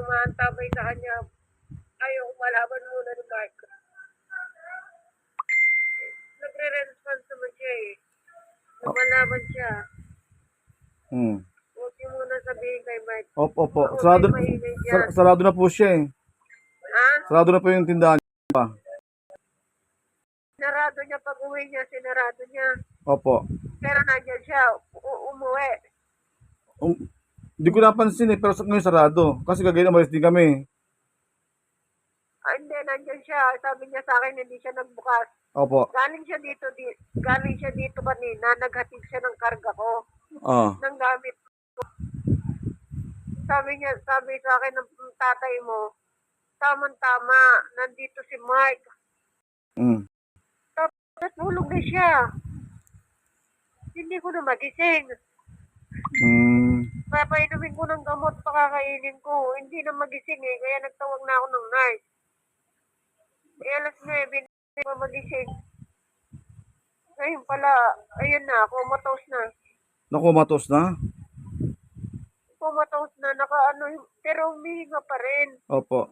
umaantabay sa kanya. Ayaw malaban muna ni Mark. Nagre-response naman siya eh. Lumalaban siya. Huwag niyo muna sabihin kay Mark. Opo. Sarado na po siya eh. Ha? Sarado na po yung tindahan pa. Sinarado niya pag uwi niya, sinarado niya. Opo. Pero nandiyan siya, umuwi. Hindi ko napansin eh, pero ngayon sarado. Kasi kagaya umalis din kami. Hindi, nandiyan siya. Sabi niya sa akin, hindi siya nagbukas. Opo. Galing siya dito kanina, naghatid siya ng karga ko. Ng gamit ko. Sabi sa akin ng tatay mo, tama, nandito si Mark. Tapos tulog na siya. Hindi ko na magising. Papainumin ko ng gamot, pakakainin ko. Hindi na magising eh, kaya nagtawag na ako ng nurse. Alas 9, hindi pa magising. Ngayon pala, ayun na, comatose na. Nakumatos na? Comatose na, pero umihinga pa rin. Opo.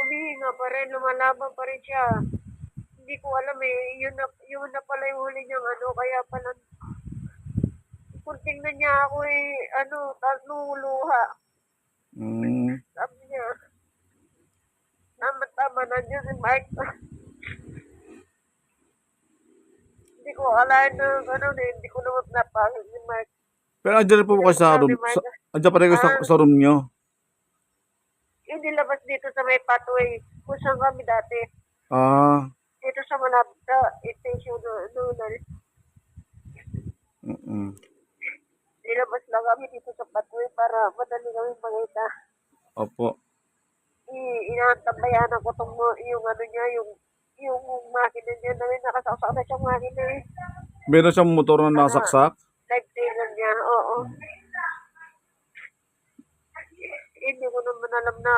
Umihinga pa rin, lumalaban pa rin siya. Hindi ko alam eh, yun na pala yung huli niyang kaya pala, kung tingnan niya ako eh, nuluha. Sabi niya, tama, nandiyan si Mike. Hindi ko alain na hindi ko naman napangit ni Mike. Pero andyan po kayo sa room. Andyan pa rin kayo sa room nyo? Hindi labas dito sa may pathway. Kung saan kami dati. Dito sa malapit sa station noon. Nilabas lang kami dito sa pathway para madali kami makita. Opo. Inaantabayan ako yung makina niya na may nakasaksak na siyang makina eh. Meron siyang motor na nasaksak? Life saver niya, oo. Hindi ko naman alam na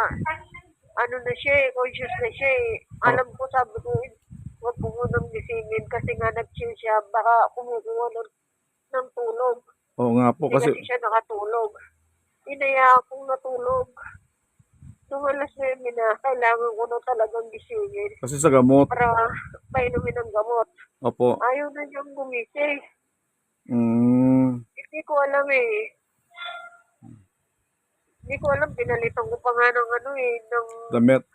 na siya eh, conscious na siya eh. Alam ko, sabi ko, huwag ko munang gisingin kasi nga nag-chill siya, baka kumukuha ng tulog. Oo nga po kasi siya nakatulog. Inaya akong natulog. Nung alas 9 na, kailangan ko na talagang gisingin. Kasi sa gamot. Para painumin ng gamot. Opo. Ayaw na niyang gumising. Hindi ko alam eh. Hindi ko alam, pinalitan ko pa nga ng ng damit.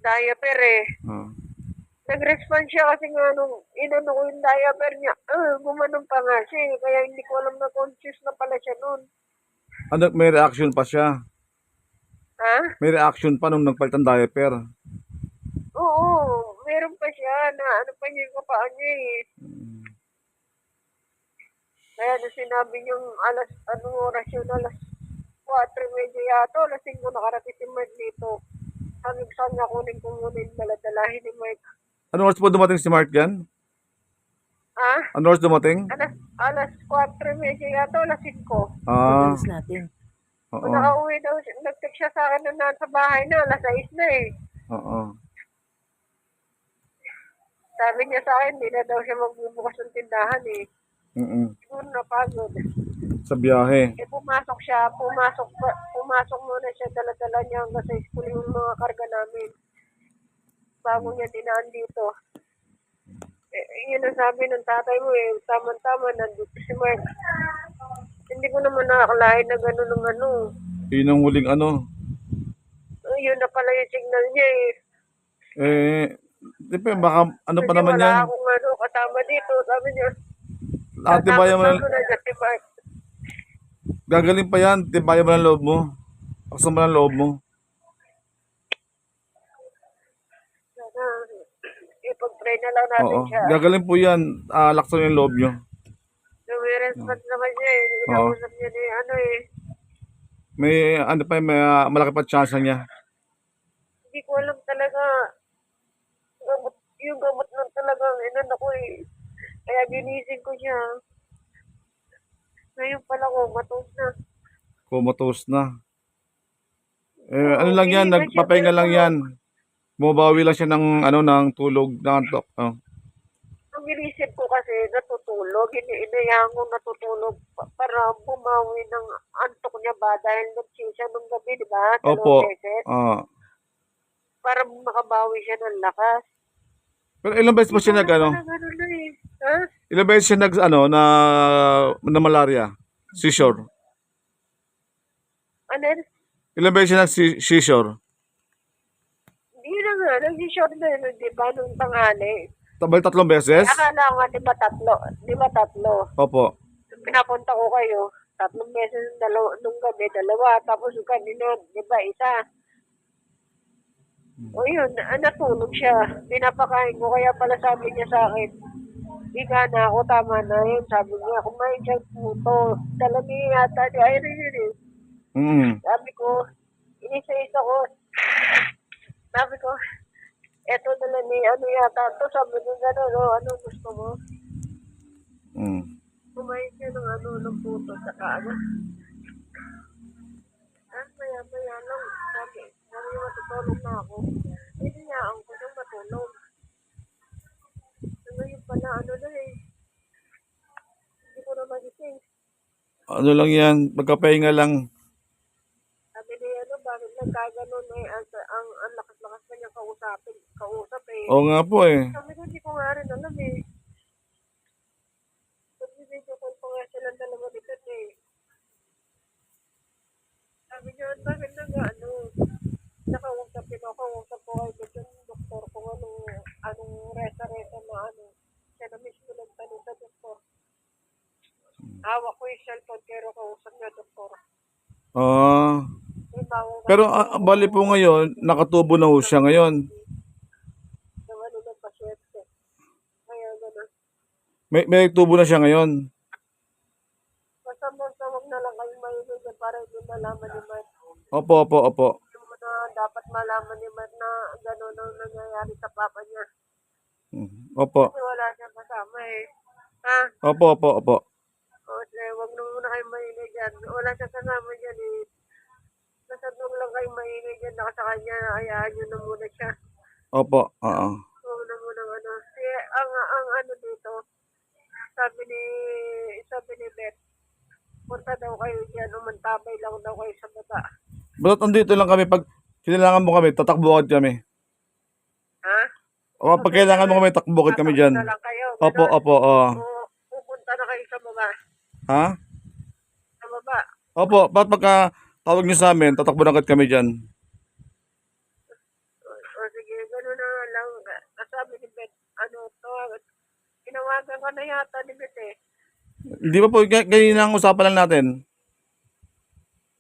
Diaper eh. Nag-respond siya kasi nga nung inano ko yung diaper niya, gumanon pa nga siya eh. Kaya hindi ko alam na conscious na pala siya nun. May reaction pa siya? Ha? May reaction pa nung nagpalit ng diaper? Oo, meron pa siya na pa niya yung kapaan niya eh. Kaya nung sinabi niyang oras yun, alas 4:30 yata, alas 5 nakarating si Mark dito. Sabi ko saan niya kunin daladalahin ni Mark. Anong oras po dumating si Mark yan? Ha? Anong oras dumating? Alas 4:30 yata, alas 5. Mabilis natin. Kung nakauwi daw, nag-text siya sa akin na nasa bahay na, alas 6 na eh. Sabi niya sa akin, hindi na daw siya magbubukas ng tindahan eh. Siguro napagod. Sa biyahe? Pumasok siya, pumasok muna siya, dala-dala niya hanggang sa school yung mga karga namin. Bago niya dinaan dito. Yun ang sabi ng tatay mo eh, tama-tama, nandito si Mark. Hindi ko naman nakakalain na gano'n ng Yun ang huling Yun na pala yung signal niya eh. Di pa, baka pa naman yan. Wala akong kasama dito, sabi niya. Tibayan mo lang. Gagaling pa yan, tibayan mo lang loob mo. Aksan mo lang loob mo. Ipag-pray na lang natin siya. Gagaling po yan, laksan yung loob nyo. May response naman siya eh. Inausap niya May malaki pa chance niya. Hindi ko alam talaga. Yung gamot lang talagang ko eh. Kaya ginising ko siya. Ngayon pala Comatose na. Ano lang yan, nagpapahinga lang yan. Bumabawi lang siya ng tulog, ng antok. Ang inisip ko kasi natutulog, inayaan ko natutulog para bumawi ng antok niya ba dahil nag-siya nung gabi, di ba? Opo. Dalawang beses. Ah. Para makabawi siya ng lakas. Pero ilang beses pa siya nag, ano? Parang ano na eh. Ha? Ilang beses siya nag, ano, na malaria? Seizure. Ano? Ilang beses siya nag-seizure? Hindi na nga, nag-short na yun, di ba, nung tanghali. Tabal 3 beses? Akala ko nga, di ba tatlo? Di ba tatlo? Opo. Pinapunta ko kayo, 3 beses nung gabi, 2, tapos yung kanina, di ba, 1. O yun, natulog siya. Pinapakain ko, kaya pala sabi niya sa akin, higa na ako, tama na yun. Sabi niya, kumain siya puto. Talagang yata ni Irene yun eh. Sabi ko, inisa-isa ko. Sabi ko, eto dala ni ano yata to. Sabi ko, gano'n, ano gusto mo? Kumain siya ng ano, ng puto, saka ano. Maya-maya lang, sabi matutulog na ako. Hinayaan ko siyang matulog. Ngayon pala, ano na eh. Hindi ko na magising. Ano lang yan, magkapahinga lang. Sabi ni ano, bakit nagkaganon eh, ang lakas-lakas pa niya kausap eh. Oo nga po eh. Sabi ko, hindi ko nga rin alam eh. Pag-video call pa nga silang dalawa nito eh. Sabi niya, bakit ano, nakawagtap ko kayo dito yung doktor kung anong resa-resa na ano. Siya na mismo nagtanong sa doktor. Hawak ko yung cellphone pero kausap niya doktor. Pero bali po ngayon, nakatubo na ho siya ngayon. Yung ano ng pasyente. Kaya gano'n. May tubo na siya ngayon. Basta wag na lang kayong mahihigan para hindi malaman ni Mark. Opo. Yung na dapat malaman ni Mark na gano'n ang nangyayari sa papa niya. Opo. Kasi wala siyang kasama eh. Ha? Opo. O, wag na muna kayong mahihigan dyan. Wala siyang kasama dyan eh. Basta lang kayong mahihigan dyan na sa kanya. Hayaan nyo na muna siya. Opo. Huwag na muna ano. Ang ano dito, sabi ni Beth, punta daw kayo dyan, umantabay lang daw kayo sa baba. Ba't andito lang kami, pag kailangan mo kami, tatakbo agad kami. Ha? O, pag kailangan mo kami, takbo agad kami dyan. Tatakbo na lang kayo. Opo. O, pupunta na kayo sa baba. Ha? Sa baba. Opo, ba't pagka tawag niyo sa amin, tatakbo na agad kami dyan. O sige, gano'n na lang. Sabi ni Beth, tinawagan ka na yata ni Beth eh. Hindi pa po, ganyan ang usapan lang natin.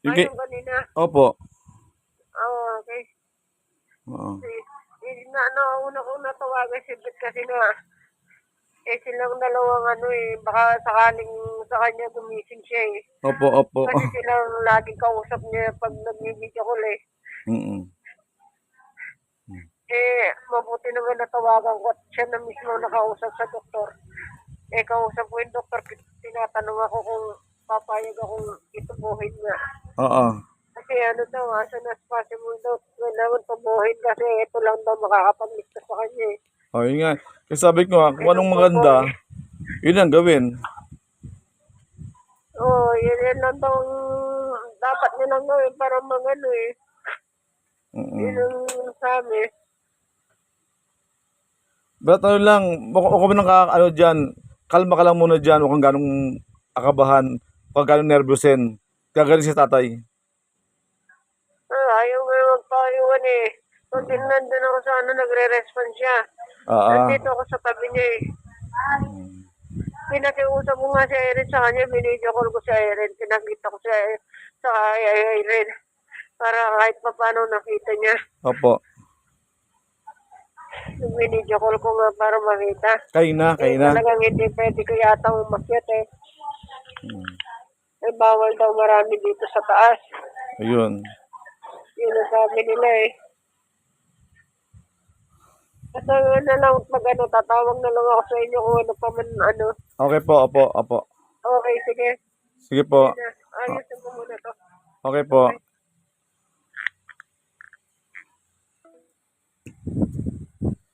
Ayun kanina. Opo. Okay. Oo. Nauna ko natawagan si Beth kasi silang dalawang baka sakaling sa kanya gumising siya eh. Opo. Kasi silang laging kausap niya pag nag-video call eh. Mabuti naman natawagan ko at siya na mismo nakausap sa doktor. Kausap ko yung doktor, tinatanong ako kung papayag akong itubuhin nga. Oo. Kasi daw, as soon as possible daw, kailangan tubuhin kasi ito lang daw makakapagligtas sa kanya eh. Yun nga. Kasi sabi ko kung anong maganda, yun ang gawin. Yun lang daw dapat nilang gawin para magano eh. Yun ang sabi. But ano lang, huwag kami dyan, kalma ka lang muna dyan, huwag kang ganong akabahan, huwag ganong nervousin. Gagaling si tatay. Ayaw nga magpayuan eh. So, nandun ako sa nagre-response siya. Nandito ako sa tabi niya eh. Pinakiusap ko nga si Irene sa kanya, binidyo call ko si Irene, pinakita ko sa Irene para kahit pa paano nakita niya. Opo. Binidyo call ko nga para makita. Kayo na. Talagang hindi pwede ko yata umakyat eh. Bawal daw marami dito sa taas. Ayun. Yun ang sabi nila eh. Basta na lang tatawag na lang ako sa inyo kung ano pa man Okay po, opo. Okay, sige. Sige po. Ayusin ko muna to. Okay po.